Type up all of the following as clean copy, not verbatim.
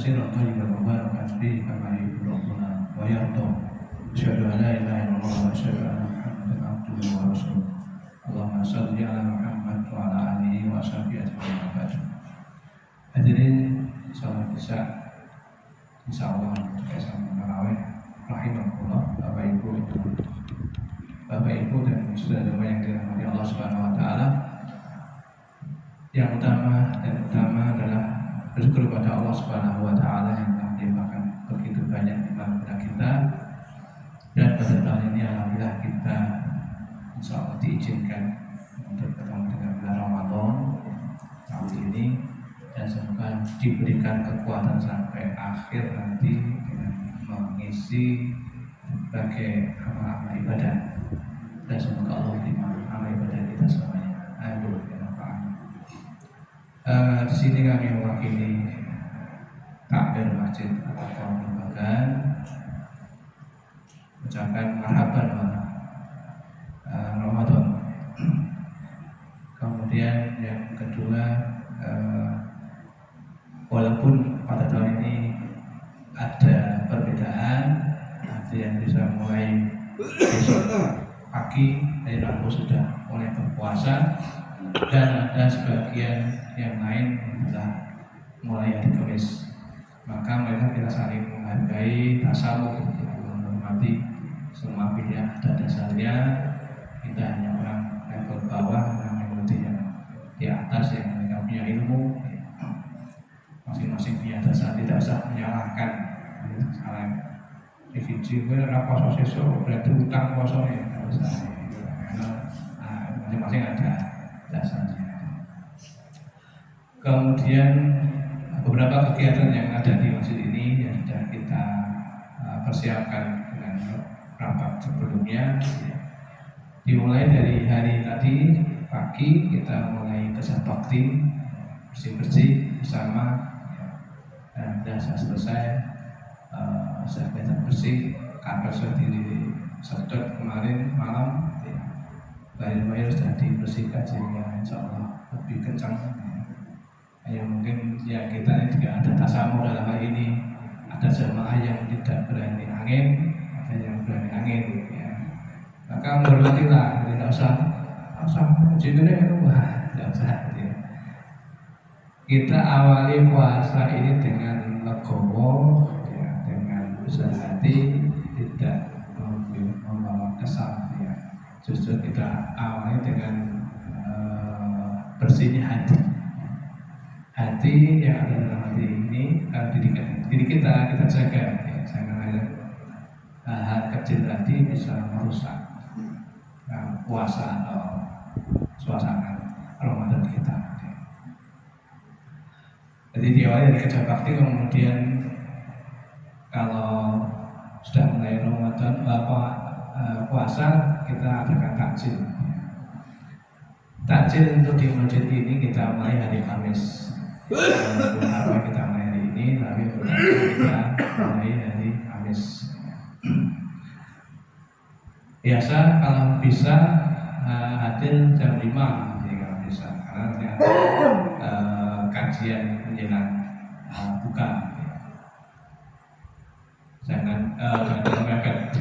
كثيرا طيبا مباركا فيه كما يحب ربنا ويرضى. أشهد أن لا إله إلا الله وأشهد أن محمدا عبده ورسوله. اللهم صل على Muhammad wa ala alihi wa sahbihi ajma'in. Hadirin salat Isya, insyaallah kita sama tarawih rahimahullah. Bapak Ibu dan saudara yang dirahmati Allah Subhanahu wa taala. Yang utama adalah bersyukur kepada Allah Subhanahu wa taala yang telah melimpahkan begitu banyak nikmat kepada kita. Dan pada tahun ini alhamdulillah kita insyaallah diizinkan untuk ketemu dengan bulan Ramadan tahun ini, dan semoga diberikan kekuatan sampai akhir nanti dengan mengisi berbagai amal ibadah, dan semoga Allah menerima amal ibadah kita semuanya. Amin. Di sini kami mewakili takbir masjid atau kaum lembaga ucapkan marhaban Ramadan. Kemudian yang kedua, walaupun pada tahun ini ada perbedaan, ada yang bisa mulai besok pagi dari Rabu sudah mulai berpuasa, dan ada sebagian yang lain adalah mulai hari Kamis. Maka mereka kita saling menghargai, tasawuf, menghormati semua pilihan ada dasarnya. Kita hanya orang level bawah, yang mengikuti yang di atas, yang mereka punya ilmu. Masing-masing punya dasar, tidak usah menyalahkan. Salah revisi, apa sosok berarti utang kosong, tidak usah. Masing-masing ada dasarnya. Kemudian beberapa kegiatan yang ada di masjid ini yang sudah kita persiapkan dengan rapat sebelumnya. Dimulai dari hari tadi pagi kita mulai kesat bakti, bersih-bersih bersama, dan sudah selesai. Sudah bersih, karpet sudah disedot kemarin malam, bayar sudah dibersihkan sehingga insya Allah lebih kencang. Ya mungkin ya kita ini juga ada tasamu dalam hal ini, ada jamaah yang tidak berani angin, ada yang berani angin, ya. Maka menghormatilah, tidak usah jinnya itu tidak usah. Ya. Kita awali puasa ini dengan legowo, ya, dengan usaha hati, tidak membawa kesal. Ya. Justru kita awali dengan bersihnya hati yang ada dalam hati ini, diri kita jaga, ya. Jangan ada hal kecil tadi bisa merusak puasa atau suasana Ramadan kita. Jadi diawali dari kerja bakti, kemudian kalau sudah mulai Ramadan puasa kita adakan takjil. Takjil untuk di masjid ini kita mulai hari Kamis. Apa kita mulai hari ini, tapi kita mulai hari Kamis. Biasa kalau bisa hadir jam 5 kalau bisa, karena nanti ada kajian menjelang buka. Jangan mepet.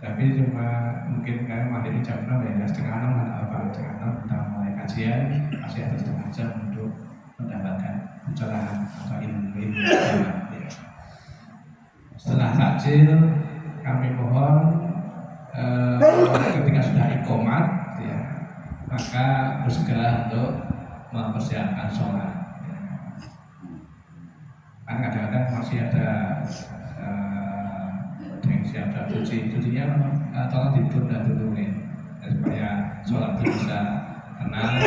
Tapi cuma mungkin karena materi jam 6 ya, setengah 6 ada apa, setengah 6 kita mulai kajian, masih ada setengah jam untuk mendapatkan pencerahan atau ilmu ya. Setelah takjil kami mohon ketika sudah iqomat, ya, maka bersegera untuk mempersiapkan sholat. Ya. Kan kadang-kadang masih ada yang siap cucinya, tolong ditunda dulu nih, supaya sholat itu bisa tenang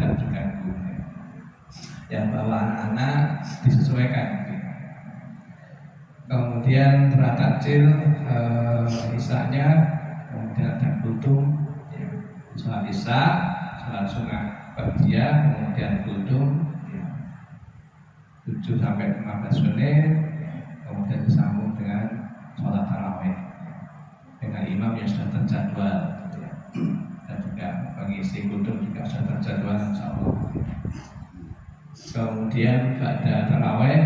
dan juga yang bawa anak-anak disesuaikan. Kemudian setelah takjil isya-nya, kemudian ada kudum, ya. Sholat isya, sholat sunnah ba'diyah, kemudian kudum, ya. 7-15 menit, kemudian disambung dengan sholat tarawih dengan imam yang sudah terjadwal, ya. Dan juga pengisi kudum juga sudah terjadwal, insyaallah. Kemudian pada tarawih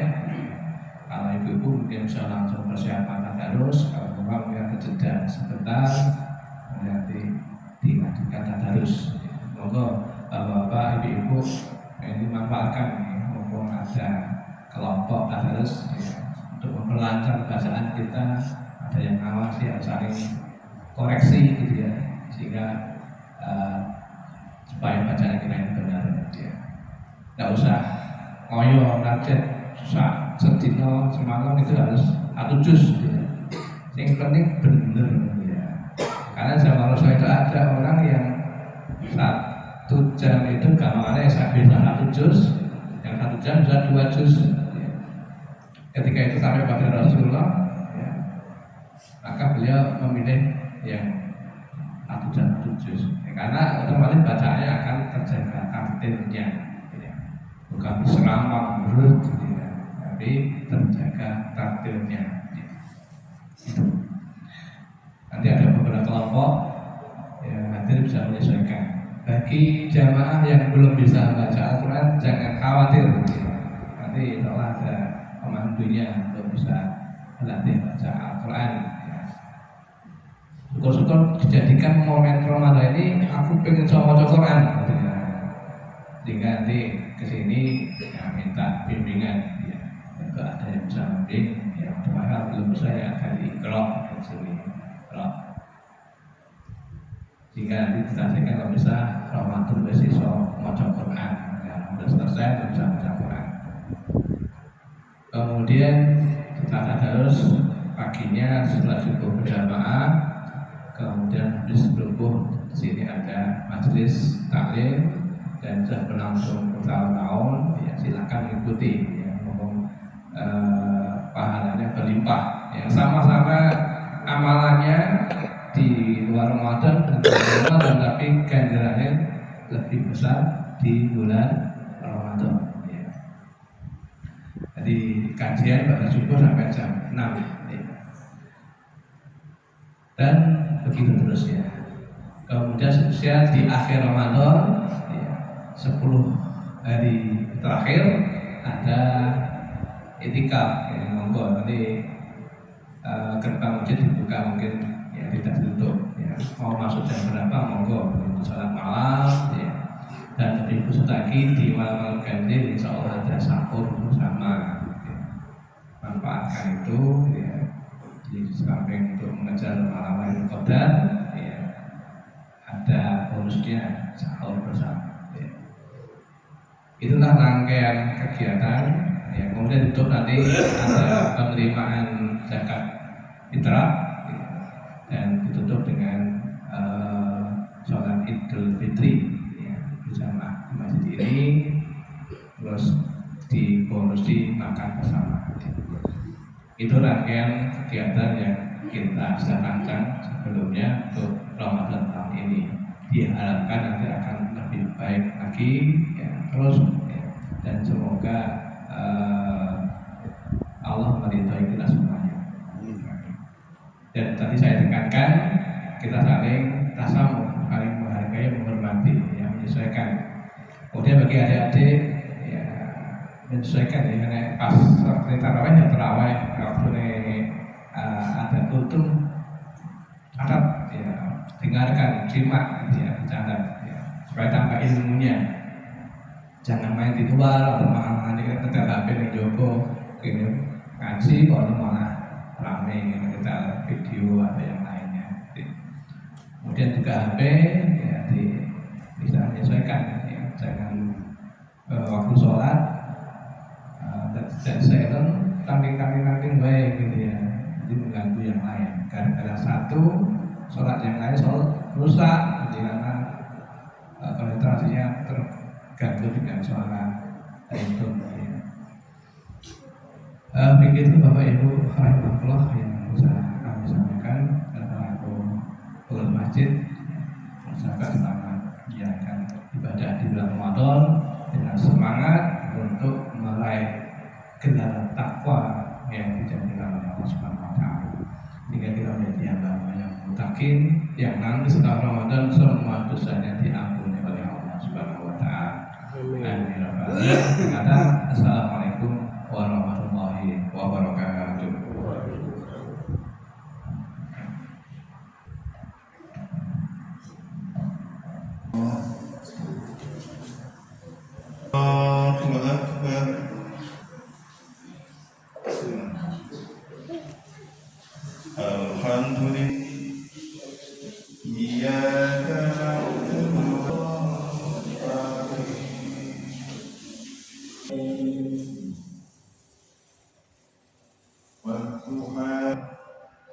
Kalau ibu-ibu mungkin bisa langsung persiapan tadarus, kalau bapak mungkin ada jeda sebentar, nanti dilanjutkan tadarus. Monggo bapak-bapak, ibu-ibu ini manfaatkan mumpung ada kelompok tadarus untuk memperlancar bacaan kita, ada yang ngawasi, yang saling koreksi gitu ya, sehingga supaya bacaan kita ini benar ya. Nggak usah ngoyo target sedino semalam itu harus 1 juz ya. Yang penting bener ya. Karena zaman Rasul itu ada orang yang 1 jam itu gambarnya bisa 1 juz, yang 1 jam bisa 2 juz ya. Ketika itu sampai pada Rasulullah ya, maka beliau memilih yang 1 jam 1 juz ya, karena otomatis bacaannya akan terjaga tartilnya ya. Bukan seramah berut ya, tapi terjaga tartilnya ya. Nanti ada beberapa kelompok yang hadir bisa menyesuaikan. Bagi jamaah yang belum bisa baca Al-Quran jangan khawatir ya. Nanti insya ada pemandunya untuk bisa melatih baca Al-Quran ya. Syukur-syukur dijadikan momen Ramadan ini aku pengen coba baca Quran ya. Sehingga nanti kesini ya, minta bimbingan ya. Kalau ada yang bisa membimbing ya, padahal belum bisa ya dari Iqra di sini Iqra. Jika nanti disaksikan kalau bisa Ramadan besok baca Quran ya, sudah selesai bisa baca Quran. Kemudian setelah tadarus paginya setelah subuh berjamaah, kemudian habis subuh di sini ada majelis taklim dan sudah berlangsung bertahun-tahun ya, silakan mengikuti ya, pahalanya berlimpah ya, sama-sama amalannya di luar Ramadan dan Ramadan, tapi ganjarannya lebih besar di bulan Ramadan ya. Jadi kajian pada subuh sampai jam 6 ya. Dan begitu terus ya. Kemudian spesial di akhir Ramadan ya, 10 hari terakhir ada itikaf ya, monggo nanti gerbang masjid dibuka mungkin ya, tidak ditutup ya. Mau masuk jam berapa monggo untuk salat malam ya. Dan lebih khusus lagi di malam ganjil insya Allah ada sahur bersama ya. Manfaatkan itu ya. Di samping untuk mengejar malam Lailatul Qadar ya, ada bonusnya sahur bersama ya. Itulah rangkaian kegiatan ya. Kemudian tutup nanti ada penerimaan zakat fitrah ya, dan ditutup dengan sholat Idul Fitri ya, bersama di masjid ini, terus dibonusi makan bersama. Itu rangkaian kegiatan yang kita sudah rancang sebelumnya untuk Ramadan tahun ini. Diharapkan nanti akan lebih baik lagi ya, terus ya, dan semoga Allah meridhai kita semuanya. Dan tadi saya tekankan kita saling tasamuh, saling menghargai, menghormati, ya, menyesuaikan. Kemudian bagi adik-adik ya menyesuaikan ya, karena pas waktu tarawih ya tarawih, waktu ada kultum Arab ya dengarkan, simak ya, dicatat ya, supaya tambah ilmunya. Jangan main di luar atau malah nanti kita HP yang Joko gini ngaji kalau malah rame kita video atau yang lainnya. Kemudian juga HP ya bisa menyesuaikan ya, jangan waktu sholat dan silent tanding baik gitu ya, jadi mengganggu yang lain. Gara-gara satu sholat yang lain sholat rusak karena konsentrasinya terganggu dengan suara itu. Begitu Bapak Ibu rahimahullah yang bisa kami sampaikan selaku pengurus masjid. Usahakan selamat menjalankan ibadah di bulan Ramadan dengan semangat untuk meraih gelar takwa yang dijanjikan oleh Allah Subhanahu wa taala. Hingga kita menjadi hamba yang mutakin, yang nanti setelah Ramadan semua dosanya diampuni oleh Allah Subhanahu wa taala. Amin. Assalamualaikum warahmatullahi warahmatullahi wabarakatuh. Allahu Akbar. Alhamdulillah. Iyyaka na'budu wa nasta'in.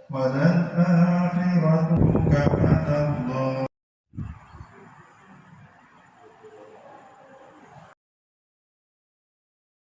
Wa al-akhiratu